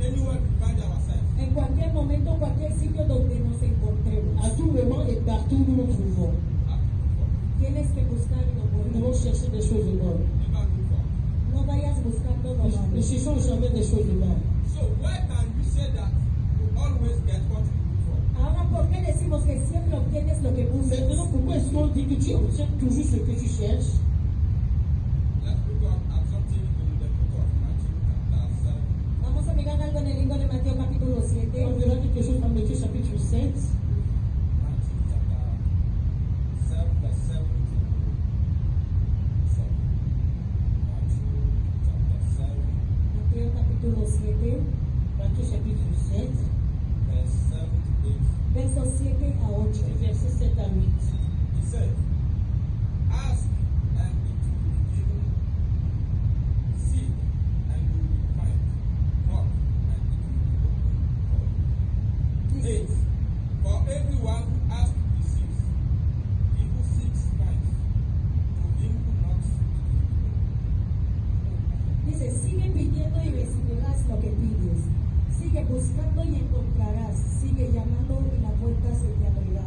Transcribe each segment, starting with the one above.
anywhere we find ourselves. En cualquier momento, cualquier sitio donde nos encontremos. À tout moment et partout où nous nous trouvons. Tienes que buscar lo Nous bueno. devons chercher des choses bonnes. Never look for. No vayas buscando lo malo. Ne cherchons jamais des choses mal. So why can you say that you always get what you look for? Ahora, ¿por qué decimos que siempre obtienes lo que buscas? Maintenant, pourquoi est-ce qu'on dit que tu obtiens toujours ce que tu cherches? Let's look at something in the book of Matthew chapter 7. Vamos a mirar algo en el libro de Mateo capítulo 7. On verra quelque chose dans Matthieu chapitre 7. Matthew chapter 7 verse 7 to 7. Matthew chapter 7 Mateo capítulo 7, Matthieu chapitre 7, verse 7 to 8. versos 7 a 8. versets 7 à 8. He said, ask and it will be given. Seek and you will find. Knock and it will be opened for you. 8. For everyone who asks receives. He who seeks finds. To him who knocks it will be opened. Dice, sigue pidiendo y recibirás lo que pides. Sigue buscando y encontrarás. Sigue llamando y la puerta se te abrirá.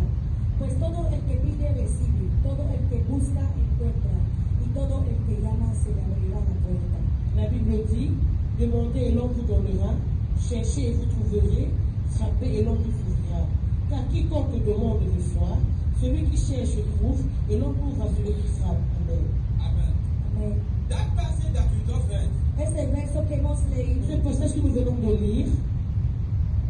Pues todo el que pide recibe, todo el que busca encuentra, y todo el que llama se le abrirá la puerta. La Bible dit, demandez et l'on vous donnera, cherchez et vous trouverez, frappez et l'on vous ouvrira. Car quiconque demande reçoit, celui qui cherche trouve, et l'on ouvre à celui qui frappe. Amen. Amen. Amén. That passage that we just read Este verso que hemos Ce leído passage que nous venons de lire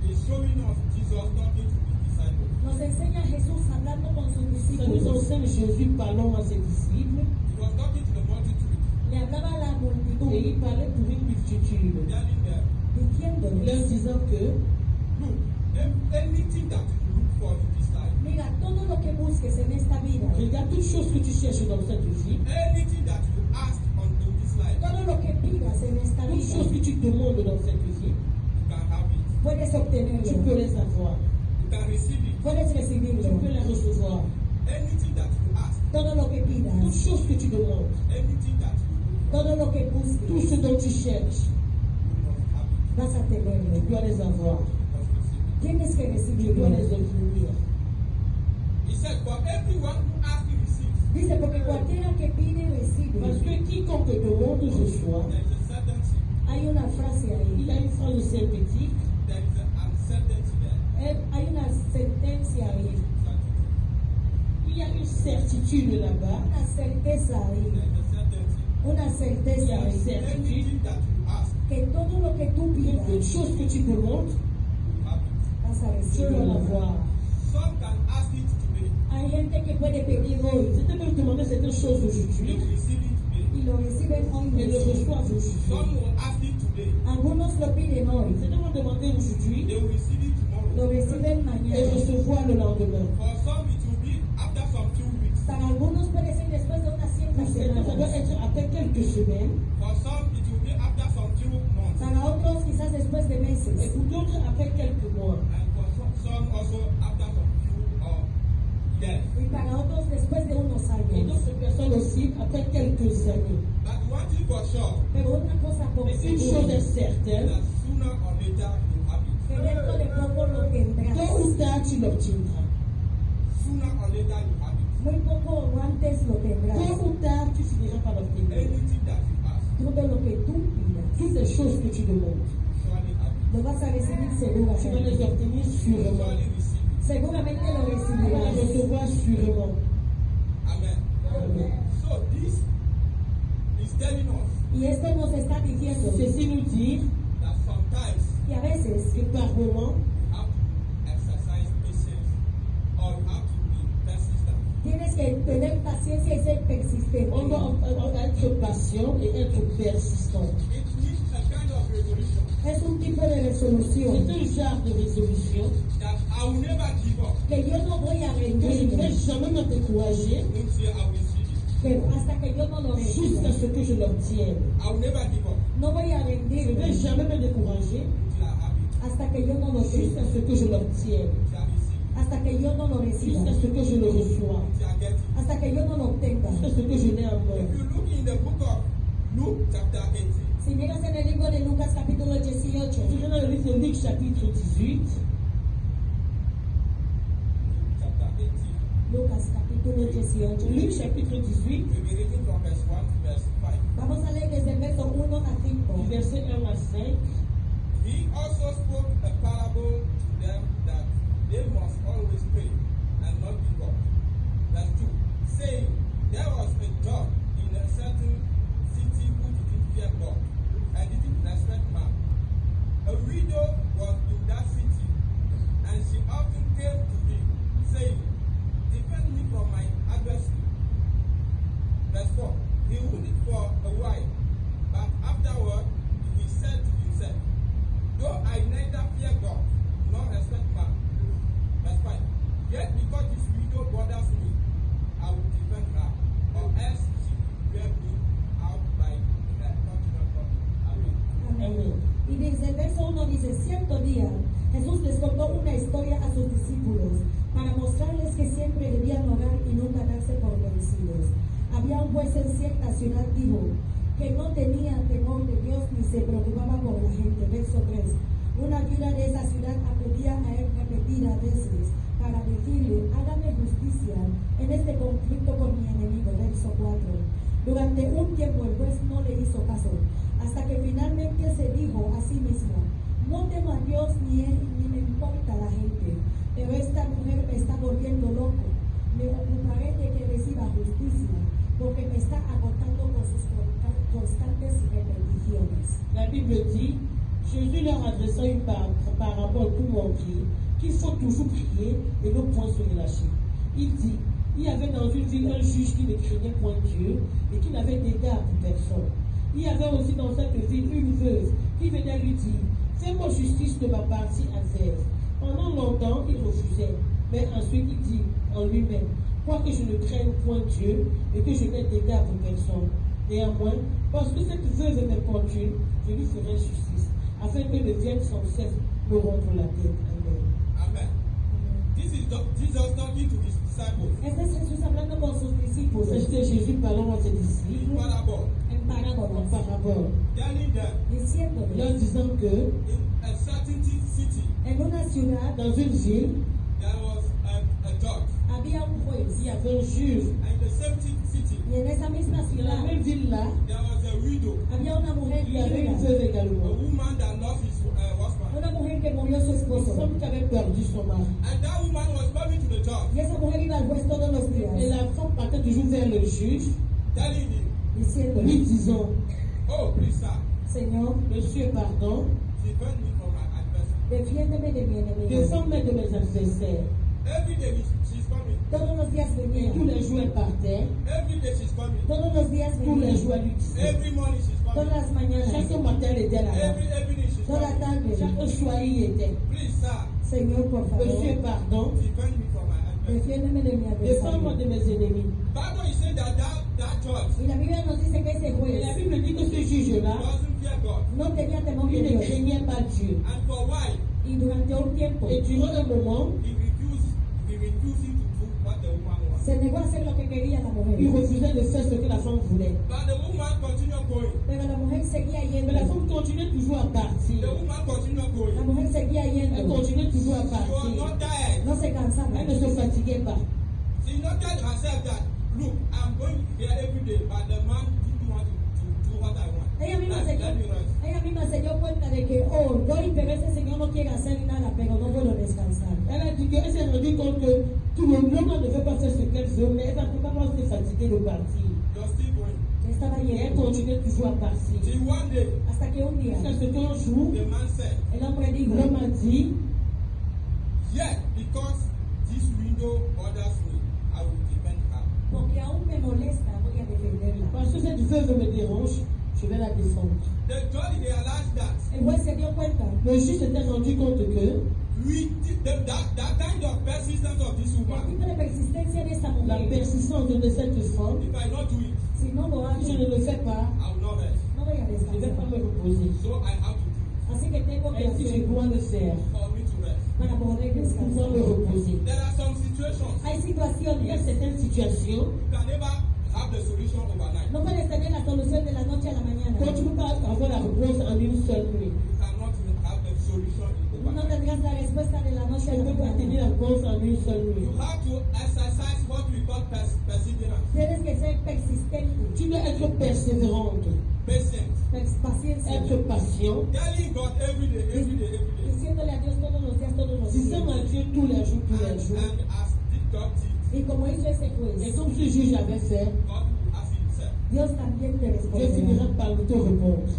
is showing us Jesus talking to his disciples. nos enseña a Jesús hablando con sus ça nous discípulos. enseigne Jésus parlant à ses disciples, He was talking to the multitude, Le hablaba a la et multitud, il parlait pour une multitude, telling them, leur diciéndoles, disant que look, anything that you look for in this life, mira, todo lo que busques en esta vida, regarde toute chose que tu cherches dans cette vie, anything that you ask in this life, todo lo que pidas en esta toute vida, chose que tu demandes dans cette vie, you can have it. puedes tu peux obtenerlo, les avoir, You can receive it. puedes tu peux recibirlo. les recevoir. Anything that you ask, Todo lo que Toute pidas, chose que tu demandes, anything that you look for, todo lo que tout busques, ce dont tu cherches, you must have it. vas a tu tenerlo. dois les avoir, You must receive it. Tienes que tu dois recibirlo. les obtenir. He said, for everyone who asks, he receives. Dice, porque cualquiera que pide, Parce recibe. que quiconque demande reçoit. There is a certainty. Hay una frase Il y ahí, a une phrase synthétique, There is an uncertainty there. hay una sentencia ahí, Certainty. il y a une certitude là-bas, una certeza ahí, There is a certainty. una il y certeza a une ahí, certitude, Anything that you ask, que todo lo que tú toute pidas, chose que tu demandes, you have it. vas a tu dois recibirlo. l'avoir. Some can ask it today. Hay gente que puede pedir hoy C'était de demander certaines choses You aujourd'hui will receive it today. y lo reciben hoy et le mismo. reçoivent aujourd'hui. Some will ask it today. Algunos lo piden hoy, C'était de demander aujourd'hui They will receive it tomorrow. lo reciben et mañana. recevoir le lendemain. For some, it will be after some few weeks. Para algunos puede ser después de unas ciertas Pour certains, ça doit semanas. être après quelques semaines, For some, it will be after some few months. Para otros quizás después de et meses. pour d'autres après quelques mois. And for some also after some few years. Y para otros después de unos Et años. d'autres personnes aussi après quelques années. But one thing for sure, Pero una cosa por Mais une chose seguro, est certaine, that sooner or later you have it. que dentro de poco lo tendrás. tôt ou tard tu l'obtiendras. Sooner or later you have it. Muy poco o antes lo tendrás. Tôt ou tard tu finiras par l'obtenir. Anything that you ask, Todo lo que tú pidas, Toutes les choses que tu demandes, surely have it. lo vas a recibir tu vas les seguramente. obtenir sûrement. Surely receive it. Seguramente lo Tu vas les recibirás. recevoir sûrement. Amen. Amen. So this is telling us Y esto nos está diciendo Ceci nous dit that sometimes que a veces que par moment, you have to exercise patience or you have to be persistent. tienes que tener paciencia y ser persistente. on doit être patient et être persistant. It needs a kind of resolution Es un tipo de resolución C'est un genre de résolution that I will never give up. que yo no voy a que je ne vais rendirme, jamais me décourager Don't say I will receive it. pero hasta que yo no lo jusqu'à reciba. ce que je l'obtienne. I will never give up No voy a Je ne vais rendirme jamais me décourager until I have it. hasta que yo no lo jusqu'à reciba. ce que je l'obtienne, Until I receive it. Hasta que yo no lo reciba. jusqu'à ce que je le reçois, Until I get it. Hasta que yo no lo obtenga. jusqu'à ce que je l'ai en main. If you look in the book of Luke chapter 18, Si miras en el libro de Lucas capítulo Je 18. vais dans le livre de Luc chapitre 18. Chapter 18. Lucas capítulo 18. Luc chapitre 18, We'll be reading from verse 1 to verse 5. Vamos a leer desde el verso 1 a du 5. verset 1 à 5. He also spoke a parable to them that they must always pray and not give up. Verse 2, saying, there was a judge in a certain city who didn't fear God and didn't respect man. A widow was in that city, and she often came to him, saying, defend me from my adversary. Verse 4, he would it for a while, but afterward he said to himself, though I neither fear God nor respect man. Verse 5, yet because this widow bothers me, I will defend her, or else she will wear me out by her continual talking. Amen. Amén. Y desde el verso 1 dice, cierto día Jesús les contó una historia a sus discípulos para mostrarles que siempre debían orar y nunca darse por vencidos. Había un juez en cierta ciudad, dijo, que no tenía temor de Dios ni se preocupaba por la gente. Verso 3. Una viuda de esa ciudad acudía a él repetidas veces para decirle, hágame justicia en este conflicto con mi enemigo. Verso 4. Durante un tiempo el juez no le hizo caso, hasta que finalmente se dijo a sí mismo, no temo a Dios ni me importa la gente, pero esta mujer me está volviendo loco. Me ocuparé de que reciba justicia, porque me está agotando con sus constantes repeticiones. La Bible dit, Jésus leur adressa une parabole pour montrer qu'il faut toujours prier et ne point se relâcher. Il dit, il y avait dans une ville un juge qui ne craignait point Dieu et qui n'avait d'égard pour personne. Il y avait aussi dans cette ville une veuve qui venait lui dire, fais-moi justice de ma partie adverse. Pendant longtemps, il refusait, mais ensuite il dit en lui-même, quoique je ne craigne point Dieu et que je n'ai d'égard pour personne. Néanmoins, parce que cette veuve m'importune, je lui ferai justice, afin que ne vienne sans cesse me rompre la tête. Amen. Amen. This is Jesus talking to his disciples. Este es Jesús hablando con sus discípulos C'était Jésus parlant à ses disciples Parable. en en parábolas, parabole, Telling them diciéndoles, leur disant que in a certain city en una ciudad dans une ville, there was a judge. había un juez, il y avait un juge. And in the same city y en esa misma Dans ciudad la même ville-là, there was a widow. había una mujer il y avait une viuda, veuve A également. woman that lost his husband. una mujer que murió su Une esposo. femme qui avait perdu son mari. And that woman was coming to the judge, Y esa mujer iba al juez todos los Et días, la femme partait toujours vers le juge, telling him, lui diciéndole, disant, oh, please, sir, Señor, Monsieur, pardon, defend me from my adversary. defiéndeme de mi enemigo. défends-moi de mes adversaires. Every day she's coming. Todos los días Et venía, tous les jours, elle partait. Every day she's coming. todos los días Tous les venía, jours, elle lui disait. Every morning she's todas coming. las mañanas, Chaque matin, elle était là-bas. Every evening she's toda la coming. tarde. Chaque soir, il y était. Please, sir, Señor, por favor, Monsieur, pardon, defend me from my adversary. defiéndeme de mi défends-moi adversario. de mes ennemis. Bible is saying that judge Y la Biblia nos dice que ese Et la juez Bible dit que ce juge-là, doesn't fear God. no tenía temor de il ne Dios. craignait pas Dieu. And for a while, Y durante un tiempo Et durant un moment, he refusing to do what the woman wants. se negó a hacer lo que quería la mujer. il refusait de faire ce que la femme voulait. But the woman continued going. Pero la mujer seguía Mais yendo. la femme continuait toujours à partir. The woman continued La going. mujer seguía Elle yendo. continuait toujours à She was partir. not tired. No se cansaba. Elle ne se fatiguait pas. She not tell herself that, look, I'm going here every day, but the man didn't want to do what I want. Ella misma, Let me rest. ella misma se dio cuenta de que, oh, doy, pero ese señor no quiere hacer nada, pero no puedo descansar. Elle a dit qu'elle s'est rendue compte que tout le monde ne veut pas faire ce qu'elle veut, mais elle ne peut pas se fatiguer de partir. You're still going. Estaba Et elle yendo. continuait toujours à partir. Till one day, Hasta que un día Jusqu'à ce qu'un jour, the man said, el hombre dijo, l'homme a dit, yet because this widow bothers me, I will defend her. porque aún me molesta, voy a defenderla. parce que cette veuve me dérange, je vais la défendre. The judge realized that El juez se dio cuenta Le juge s'était rendu compte que that kind of persistence of this el woman, tipo de persistencia de esta la mujer, persistance de cette femme, if I not do it, si no lo hago, si je ne le fais pas, I will not rest. no voy a je ne vais pas me descansar. reposer. So I have to do it Así que tengo que Elle dit, je hacerlo dois le faire for me to rest. para poder pour pouvoir me descansar. reposer. There are some situations Hay Il y a situaciones certaines situations you can never have have the solution overnight. No puedes tener la solución de la noche a la mañana. Quand tu ne peux pas avoir la réponse en une seule nuit. You cannot have the solution in No overnight. tendrás la respuesta de la noche Tu a ne la peux pas tenir mañana. la réponse en une seule nuit. You have to exercise what we call perseverance, Tienes que ser persistente, Tu dois être persévérante, patience, paciencia, être patient. telling God every day, every day, every day. diciéndole a Dios todos los días, todos los Disant à días. Dieu tous les jours, tous les jours. And as the God did, Y como hizo ese Et juez, comme ce juge avait fait, God will ask himself, Dios también te Dieu finira responderá. par te répondre.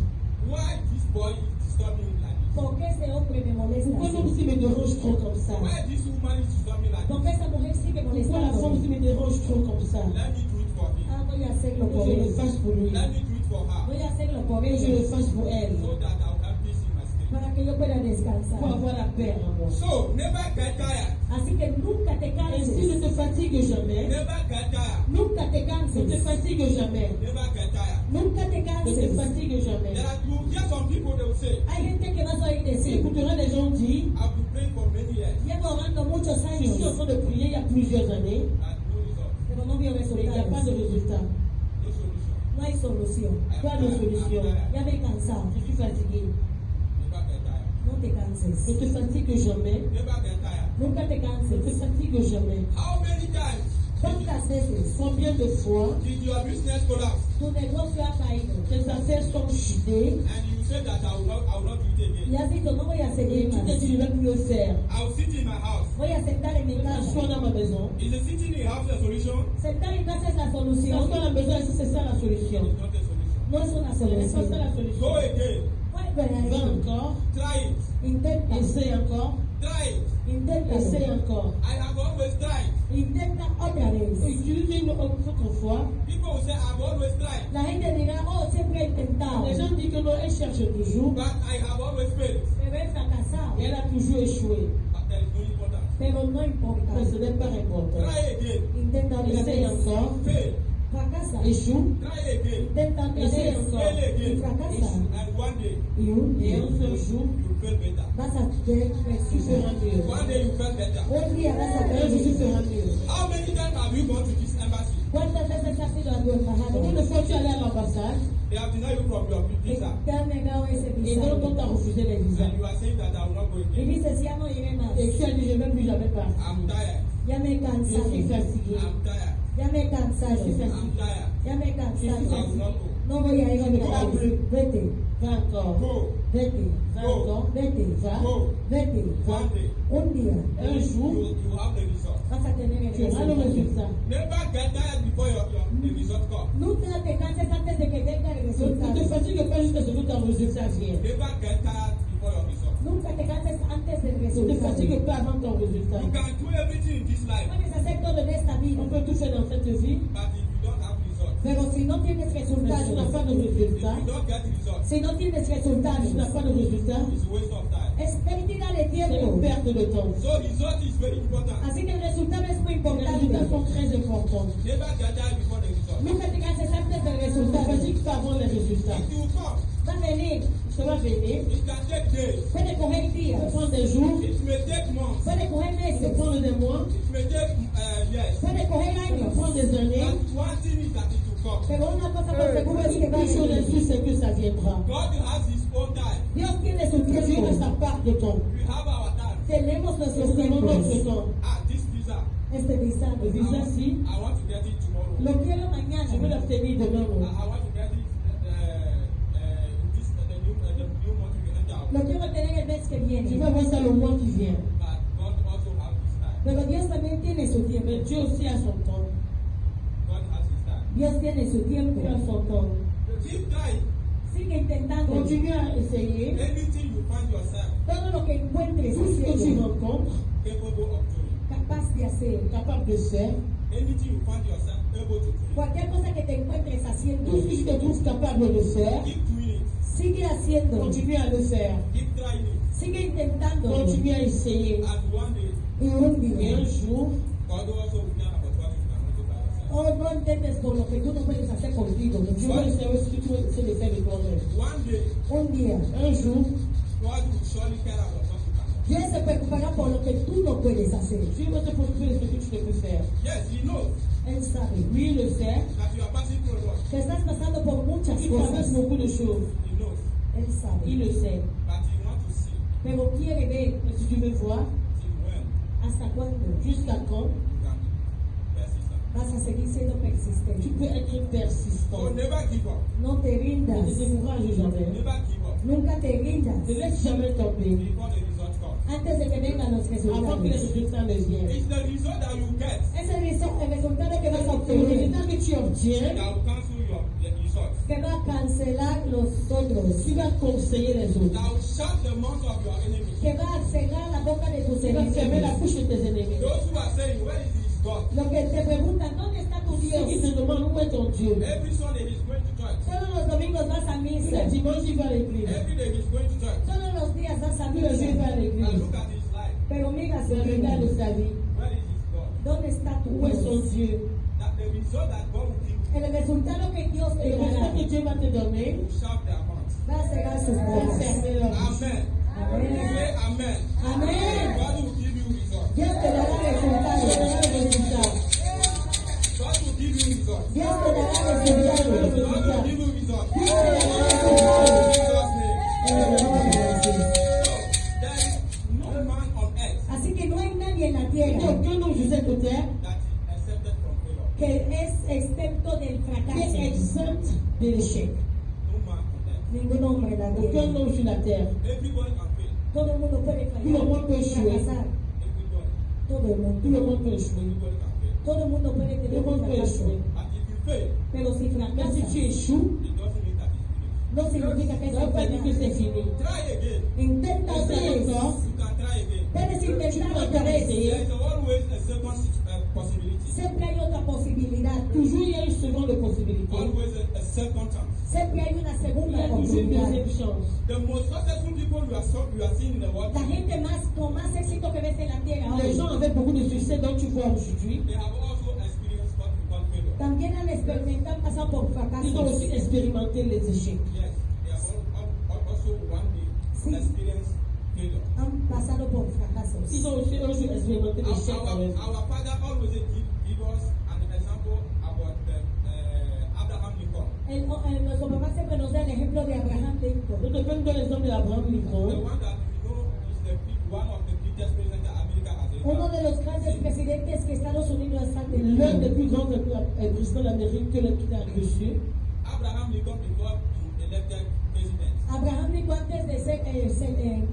why this boy is disturbing me like this? ¿Por qué ese hombre me molesta Pourquoi l'homme así? si me dérange trop comme ça? Why this woman is disturbing me like ¿Por this? qué esa mujer sigue Pourquoi la femme molestando? si me dérange trop comme ça? Let me do it for him. Ah, voy a hacerlo Que por je le él. fasse pour lui. Let me do it for her. Voy a hacerlo por Que je le ella. fasse pour elle. So that I'll have peace in my spirit. Para que yo pueda Pour descansar. avoir la paix en moi. So never get tired. Así que nunca te Ainsi ne canses. te fatigue jamais. Never get tired. Nunca te Ne te canses. fatigue jamais. Never get tired. Nunca te Ne te canses. fatigue jamais. There are, you hear some people they will say, Hay gente que vas a oír Tu decir, écouteras les gens dire, I've been praying for many years llevo orando muchos je suis en años, train de prier il y a plusieurs années, and no result, pero no veo mais il n'y a pas de resultados. résultat. no solution. No hay solución. I am Pas de tired. solution. I'm tired. Ya me he cansado. Je suis fatigué. Never get tired. No te canses. Ne te fatigue jamais. Never get tired. Nunca te Ne te canses. fatigue jamais. How many times ¿Cuántas veces Combien de fois did your business collapse tu negocio ha caído? tes affaires sont chutées and you said that I will not do it Y again? has dicho, no voy a et seguir tu t'es más. dit je ne vais plus le faire. I will sit in my house. Voy a sentar en mi M'assois casa. dans ma maison. Is the sitting in your house a solution? Sentar en casa es la S'asseoir solución. dans la maison, est-ce que c'est ça la solution? It's not a solution. No es una Ce n'est pas ça solución. la Go solution. again. Vuelve a Va ello. encore, Try it. Intenta. essaye encore, Try it. essaye Inténtalo. encore. I have always tried. Intenta otra vez. Utilise une autre fois. People will say I've always tried, La gente dirá, oh, siempre he intentado. Les gens disent que non, elle cherche toujours, but I have always failed. Pero he fracasado. et elle a toujours échoué. But there is no importance. Pero no importa. Mais ce n'est pas important. Try again. Intenta otra Essaye vez. encore, Fail. Fracasa. échoue, Try again. Intenta otra Essaye vez. encore. Fail Y again. fracasa. And one day Y un et día un seul jour, you fail better. vas a tener tu éxito. feras mieux. One day you fail better. Un día vas a Un tener jour, tu éxito. feras mieux. How many times have you gone to this embassy? ¿Cuántas veces has ido a tu Combien embajada? de fois tu es allé à l'ambassade They have denied you from your visa. Te han negado ese et donc on t'a visado. refusé les visas. And you are saying that I will not go Y again. dices, ya no iré más. Et tu as dit, je ne vais plus jamais partir. I'm tired. Ya me he Je cansado. suis fatigué. I'm tired. Ya me he cansado. Je suis I'm fatigué. tired. Ya me he I will cansado. not go. No voy a ir otra No. vez. Vete, Va encore. Go. vete, Va encore. vete, Va. Go. vete. One day Un día Un jour, you have the result. vas a tener el tu auras le resultado. résultat. Never get tired before the result comes. Nunca te canses antes de que venga el Ne te resultado. fatigue pas jusqu'à ce que ton résultat vienne. Never get tired before your result. Nunca te canses antes del Ne te resultado. fatigue pas avant ton résultat. You can do everything in this life, Puedes hacer todo en esta vida, On peut tout faire dans cette vie, but if you don't have result, pero si no tienes mais si tu n'as resultados, pas de if résultat, you don't get result, si no tienes si tu n'as resultados, pas de résultat, it's a waste of time. es pérdida de c'est tiempo. une perte de temps. So result is very important. Así que el resultado es muy Les résultats importante. sont très importants. Never get tired before the result. Nunca te canses antes del Ne te resultado. fatigue pas avant les résultats. It will come. Va a venir, Ça va venir, It can take days. puede coger ça días, peut prendre des jours, It may take months. puede coger ça peut meses, prendre des mois, It may take years. puede coger ça peut años. prendre des années. But one thing is that it will come. Pero una cosa por seguro es que va a Une chose est venir. sûre, c'est que ça viendra. God has His own time. Dios tiene su Dieu a tiempo. sa part de temps. We have our time. Tenemos Nous nuestros avons notre tiempos. temps. This visa, Este visado. Le visa, si, I want to get it tomorrow. Lo quiero je veux mañana. l'obtenir demain. non. I want to get it in this the new month we enter. Lo quiero tener el mes que Je viene. veux avoir ça le mois qui vient. But God also has His time. Pero Dios también tiene su tiempo. Mais Dieu aussi a son temps. God has His time. Dios tiene su tiempo. Dieu a son temps. Keep trying. Sigue intentando. Continue à essayer. Anything you find yourself Todo lo que encuentres Tout ce que tu haciendo, rencontres, capable of doing. capaz de hacer. capable de faire, Anything you find yourself able to do. Cualquier cosa que te encuentres haciendo, tout ce que tu te trouves capable de faire, Keep doing it. sigue haciendo. continue à le faire. Keep trying it. Sigue intentando. Continue à essayer. And one day, Y un Et día. un jour, God also will know about what you cannot do by yourself. Oh, no entiendes por lo que tú no puedes hacer contigo. Dieu va essayer ce que tu essaies de faire de toi-même. One day, Un día. Un jour, God will surely care about what you cannot do. Dios se preocupará por lo que tú no puedes hacer. Dieu va te préoccuper de ce que tu ne peux faire. Yes, He knows. Él sabe Lui, il le sait. that you are passing through a lot. que estás pasando por muchas Tu traverses cosas. beaucoup de choses. He knows. Él Il sabe. le sait. But you want to see Pero quiere ver Mais si tu veux voir, till when hasta cuándo jusqu'à quand you can be persistent. vas a seguir siendo tu persistente. peux être persistant. So never give up. No te Ne rindas. te décourage jamais. Never give up Nunca te rindas Ne laisse jamais tomber before the result comes. antes de que vengan los avant que les resultados. résultats ne viennent. It's the result that you get Es el resultado que vas a Le obtener, résultat que tu obtiens, that will cancel your results. que va a cancelar los otros, tu vas conseiller les autres. That will shut the mouth of your enemies. que va a cerrar la boca de tus Tu vas fermer la enemigos. bouche de tes ennemis. Those who are saying, where is this God? Lo que te preguntan, ¿dónde está tu Ceux qui Dios? te demandent où est ton Dieu. Every Sunday he's going to church. Todos los domingos vas a Tous misa. les dimanches, il va à l'église. Every day he's going to church. Todos los días vas a Tous les jours, il va misa. à And l'église. look at his life. Pero mira su Mais vida. regarde sa vie. Where is his God? ¿Dónde está tu Où est son Dios? Dieu? That the result that God will give you El resultado que Dios Et te le résultat dará que Dieu va te donner, will shut their mouths. va a cerrar sus va bocas. fermer leur bouche. Amen. Amén. Say amen. Amén. God will give you results. Dios te dará Dieu te resultados. donnera le résultat. God will give you results. Dios te dará God will resultados. give you results. Dios te dará resultados. In Jesus' name. En le nom de Jésus. So, there is no man on earth Así que no hay nadie en la Il n'y a tierra aucun homme sur cette terre that is accepted from failure. que es excepto del qui est fracaso. exempt de l'échec. No man on earth. Ningún hombre en la Aucun tierra. homme sur la terre. Everybody can fail. Todo el mundo puede Tout le monde peut fallar, échouer. fracasar. Everybody. Todo el Tout mundo. le monde peut échouer. Everybody can fail. Todo el mundo puede Tout tener le un monde peut fracaso. échouer. But if you fail, Pero si Mais si fracasas, tu échoues, it doesn't mean that it's finished. no significa que ça ne veut pas dire que es c'est fini. Try again. Intenta otra Essaye vez. encore. You can try again. Puedes Tu intentar peux otra encore vez. essayer. There is always a second possibility. Siempre hay otra posibilidad. Toujours il y a une seconde possibilité. Always a second chance. Siempre hay una Il y segunda a toujours une oportunidad. deuxième chance. The most successful people you are seeing in the world, La gente más con más éxito que ves en la tierra Les hoy gens avec beaucoup de succès dont tu vois aujourd'hui, they have also experienced what we call failure. también han experimentado, pasado por ils ont fracasos. aussi expérimenté les échecs. Yes, they have also one day Sí. experienced failure. Han pasado por fracasos. Ils ont aussi un jour expérimenté l'échec dans leur vie. Our father always give us an example about Abraham Lincoln. Nuestro papá siempre nos da el ejemplo de Abraham Lincoln. Notre père donne l'exemple d'Abraham The Lincoln, one that we know is one of the biggest presidents that America has Uno ever. de los grandes presidentes que Estados Unidos ha l'un des tenido. plus grands présidents d'Amérique que qu'il a reçu. Abraham Lincoln before he elected president. Abraham Lincoln antes de ser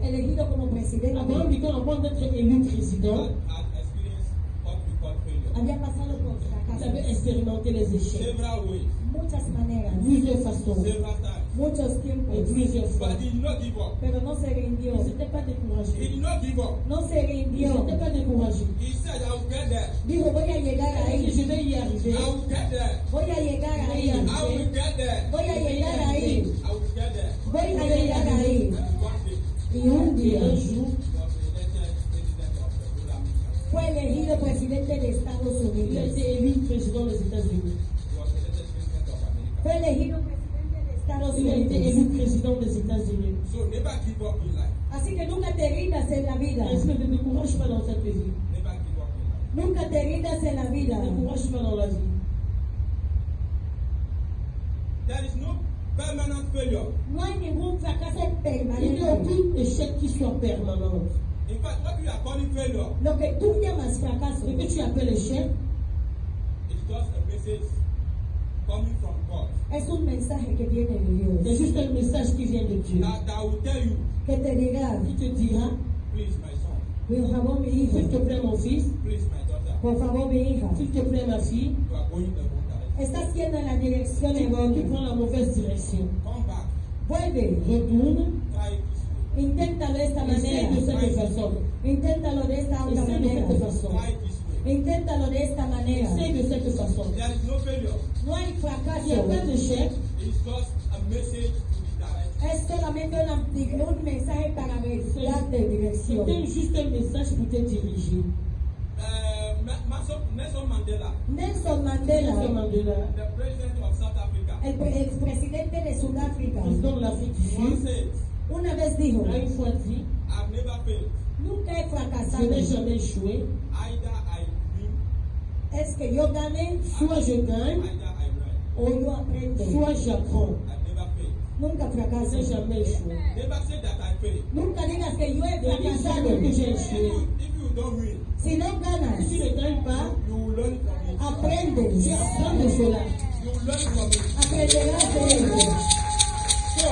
elegido como presidente Abraham Lincoln, avant d'être élu président, Had experienced what we call failure. había pasado por il avait fracasos. expérimenté les échecs. Several ways, Muchas maneras, Plusieurs façons several times. muchos et tiempos, plusieurs fois. But he did not give up. pero no se rindió. Il ne s'était pas He découragé. did not give up. No se Il ne rindió. s'était pas découragé. He said, I will get there. Dijo, voy a llegar Il a dit, ahí. je vais y arriver. I will get there. Voy a llegar ahí. I will get there. Voy a llegar ahí. I will get there. Voy a llegar ahí. And one day, Y un Et día un jour, he was elected president of the whole America. fue elegido presidente de Estados il a Unidos. été élu président des États-Unis. He was elected president of America. Fue elegido presidente de Estados Il a été élu Unidos. président des États-Unis. So never give up in life. Así que nunca te rindas en la vida. Est-ce que ne te décourage pas dans cette vie? Never give up in life. Nunca te rindas en la vida. Ne te décourage pas dans la vie. There is no permanent failure. No hay ningún fracaso Il n'y a permanente. aucun échec qui soit permanent. In fact, what we are calling failure Lo que tú llamas fracaso Ce que tu appelles échec, is just a message coming from God es un mensaje que viene de c'est Dios. juste un message qui vient de Dieu. that will tell you, Que te dirá, Qui te dira, please, my son, por favor mi hijo, s'il te plaît mon fils, please, my daughter, por favor mi hija, s'il te plaît ma fille, you are going the wrong direction. estás yendo en la dirección tu errónea. prends la mauvaise direction. Come back. Vuelve, Retourne, Try it this way. inténtalo de esta essaye de manera, cette façon. inténtalo de esta otra Essaye de manera, cette façon. Try it this way. inténtalo de esta manera. Essaye de cette façon. There is no failure. No hay Il n'y a fracaso, pas d'échec, It's just a message to be directed. es solamente un mensaje para darte dirección. c'était juste un message pour te diriger. Nelson Mandela, Nelson Nelson Mandela, Mandela, the president of South Africa, el expresidente de Sudáfrica, président de l'Afrique du once Sud, said, una vez dijo, a une fois dit, I've never failed. nunca he je fracasado. n'ai jamais échoué. Either I win es que yo gane soit je gagne, either I learn. o yo aprendo. soit j'apprends. I never fail. Nunca Je fracaso. n'ai jamais échoué. Never say that I fail. Nunca digas que yo he Ne dis jamais fracasado. que j'ai If échoué. you don't win, Si no ganas, Si tu ne gagnes pas, you will learn from it. tu aprendes. apprends de cela. You will learn from it. Aprenderás de ello. So,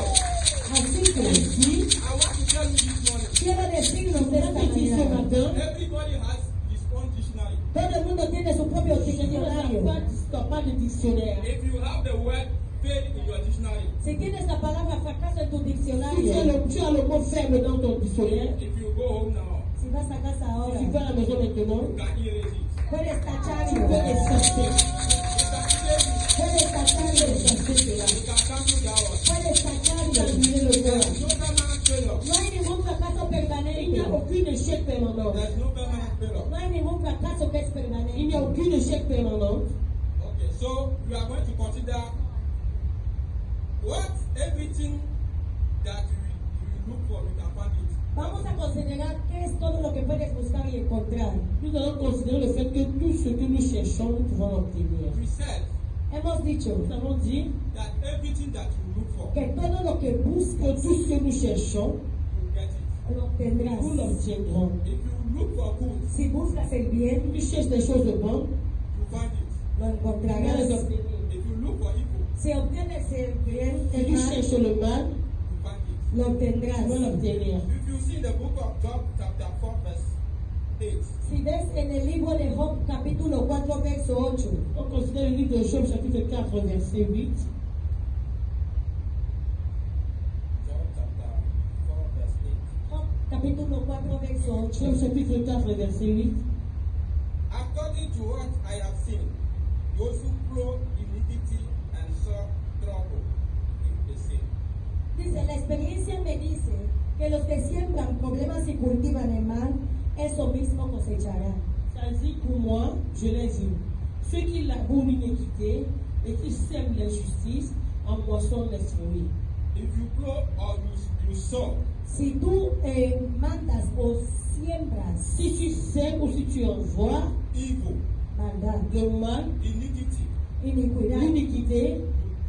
Así que, Ainsi, I want to tell you this morning, quiero decirnos de esta je te dis ce manera. matin, everybody has his own dictionary. Todo el mundo tiene su propio tu diccionario. n'as pas de dictionnaire. If you have the word fail in your dictionary, Si tienes la palabra fracaso en tu Si tu diccionario, as le mot faible dans ton dictionnaire, if you go home now, si vas a casa ahora, si tu vas à la maison maintenant, you can erase it. puedes tu tacharlo. peux effacer. Puedes tacharlo. Effacer cela. You can cancel that one. Puedes tacharlo. Terminer le verbe. No permanent failure. No hay ningún fracaso Il n'y permanente. a aucun échec permanent. There's no permanent failure. No hay ningún fracaso que es Il n'y permanente. a aucun échec permanent. Okay, so we are going to consider what everything that you look for, you can find it. Vamos a considerar qué es todo lo que puedes buscar y encontrar. Nous allons considérer le fait que tout ce que nous cherchons, nous pouvons l'obtenir. We said Hemos dicho Nous avons dit that everything that you look for, que todo lo que que buscas tout ce que nous cherchons, you get it. lo obtendrás. nous l'obtiendrons. If you look for good, Si buscas el bien, Tu cherches des choses de bon, you find it. lo tu vas encontrarás. les obtenir. If you look for evil, Si obtienes el bien, Si el tu mal, cherches le mal, you find it. lo tu obtendrás. vas l'obtenir. If you see the book of Job, chapter 4, verse 8, Si ves en el libro de Job, capítulo 4, verso 8, On considère le livre de Job, chapitre 4, verset 8. Job chapter 4, verse 8. Job, capítulo 4, verso 8. Job, chapitre 4, verset 8. According to what I have seen, those who plow iniquity and sow trouble in the same. Dice, la experiencia me dice que los que siembran problemas y cultivan el mal, eso mismo cosecharán. Ça dit pour moi, je l'ai vu. Ceux qui labourent l'iniquité et qui sèment l'injustice en moissonnent les fruits. If you plow or you sow, Si tú mandas o siembras Si tu sèmes ou si tu envoies evil, maldad, le mal, iniquity, iniquidad, l'iniquité,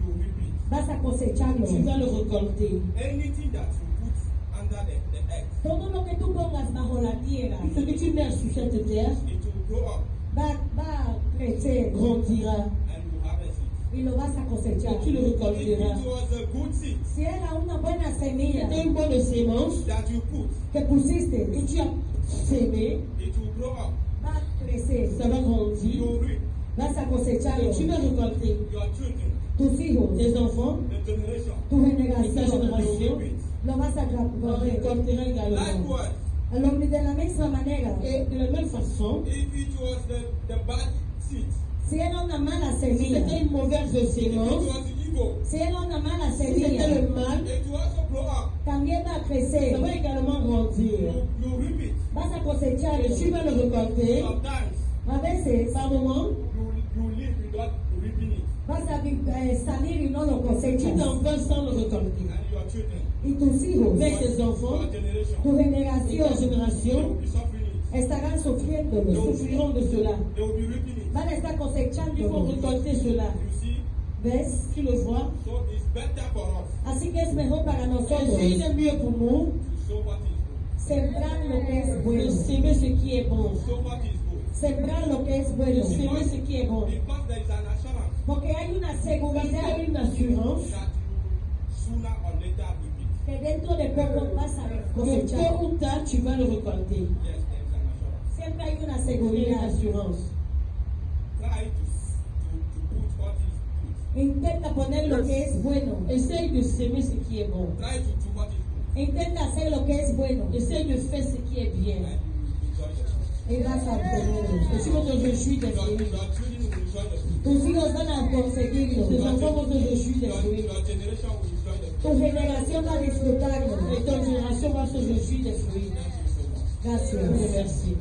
you reap it. vas a cosecharlo. tu vas le récolter. Anything that you put under the earth, Todo lo que tú pongas bajo la tierra Tout ce que tu mets sous cette terre it will grow up va a crecer grandira and you harvest it. y lo vas a cosechar. et tu le If récolteras. it was a good seed Si era una buena semilla C'était une bonne sémence that you put, que pusiste, que tu as sémée, it will grow up. va a crecer, ça va You grandir will reap vas a et cosecharlo. tu vas récolter your children, Tus hijos, tes enfants the generation. tu et ta generación, You will génération. reap it. lo vas a On recoger. récoltera également. Likewise, De la misma manera, Et de la même façon, if it was the bad seed, si era una mala si c'était semilla, une mauvaise if it sémence, was evil, si era una mala si c'était semilla, le mal, it will also grow up. también va a ça crecer, va également grandir. Eh. You reap it. vas a Et tu cosecharlo. vas le récolter. Sometimes A veces Par moment, you live without reaping it, vas a salir y no lo tu cosechas. t'en vas sans le récolter. and your children, Y tus hijos, Mais tes enfants your generation, tu et ta generación, they génération will be suffering it. estarán sufriéndolo. souffriront de cela. They will be reaping it. Van a estar Ils vont cosechando. récolter cela. You see, ¿Ves? Tu le vois? so it's better for us Así que es mejor para Et nosotros il est mieux pour nous to sow what is good. sembrar lo que es de bueno. s'aimer ce qui est bon. Sow what is good. Sembrar lo que es De bueno. s'aimer ce qui est bon. Because there is an assurance Porque hay una Parce qu'il y seguridad a une assurance that you sooner or later reap it. que dentro de poco vas a que cosechar. tôt ou tard, tu vas le récolter. Yes, there is an assurance. Siempre hay una Il y a une seguridad. assurance. Try to put what is good. Intenta poner lo que es bueno. Essaye de s'aimer ce qui est bon. Try to do what is good. Intenta hacer lo que es bueno. Essaye de faire ce qui est bien. And you will enjoy the fruit. Y vas a obtenerlo. Et tu vas te réjouir des Your fruits. children will enjoy the fruit. Tus hijos van a conseguirlo. Tes enfants vont te réjouir des Your fruits. generation will enjoy the fruit. Tu generación va a disfrutarlo. Et ton génération va se réjouir des fruits. Thank you so much. Je te Gracias. remercie.